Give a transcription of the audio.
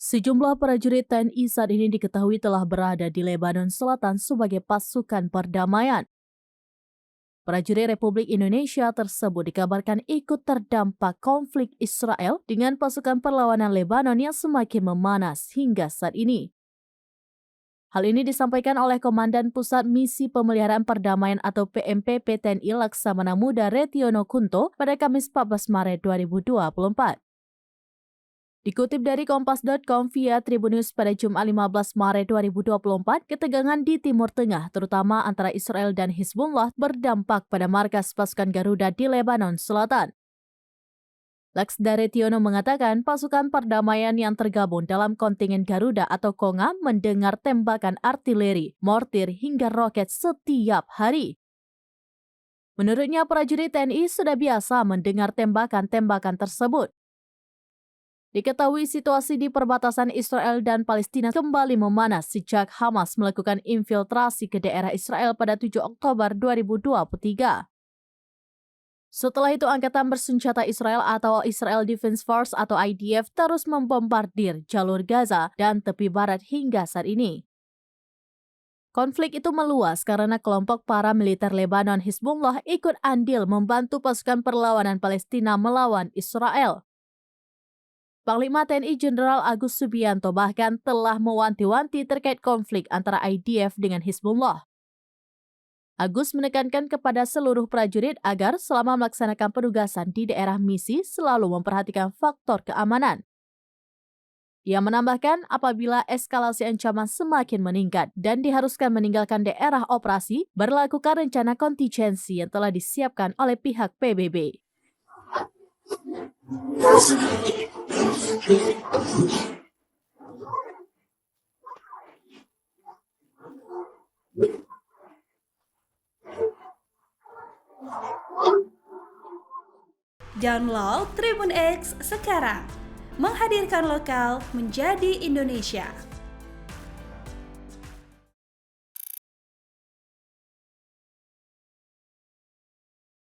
Sejumlah prajurit TNI saat ini diketahui telah berada di Lebanon Selatan sebagai pasukan perdamaian. Prajurit Republik Indonesia tersebut dikabarkan ikut terdampak konflik Israel dengan pasukan perlawanan Lebanon yang semakin memanas hingga saat ini. Hal ini disampaikan oleh Komandan Pusat Misi Pemeliharaan Perdamaian atau PMPP TNI Laksamana Muda Retiono Kunto pada Kamis 14 Maret 2024. Dikutip dari Kompas.com via Tribunnews pada Jumat 15 Maret 2024, ketegangan di Timur Tengah, terutama antara Israel dan Hizbullah, berdampak pada markas pasukan Garuda di Lebanon Selatan. Laksda mengatakan pasukan perdamaian yang tergabung dalam kontingen Garuda atau Konga mendengar tembakan artileri, mortir hingga roket setiap hari. Menurutnya prajurit TNI sudah biasa mendengar tembakan-tembakan tersebut. Diketahui situasi di perbatasan Israel dan Palestina kembali memanas sejak Hamas melakukan infiltrasi ke daerah Israel pada 7 Oktober 2023. Setelah itu, Angkatan Bersenjata Israel atau Israel Defense Force atau IDF terus membombardir jalur Gaza dan tepi barat hingga saat ini. Konflik itu meluas karena kelompok paramiliter Lebanon Hizbullah ikut andil membantu pasukan perlawanan Palestina melawan Israel. Panglima TNI Jenderal Agus Subianto bahkan telah mewanti-wanti terkait konflik antara IDF dengan Hizbullah. Agus menekankan kepada seluruh prajurit agar selama melaksanakan penugasan di daerah misi selalu memperhatikan faktor keamanan. Ia menambahkan apabila eskalasi ancaman semakin meningkat dan diharuskan meninggalkan daerah operasi, berlakukan rencana kontingensi yang telah disiapkan oleh pihak PBB. Download Tribun X sekarang, menghadirkan lokal menjadi Indonesia.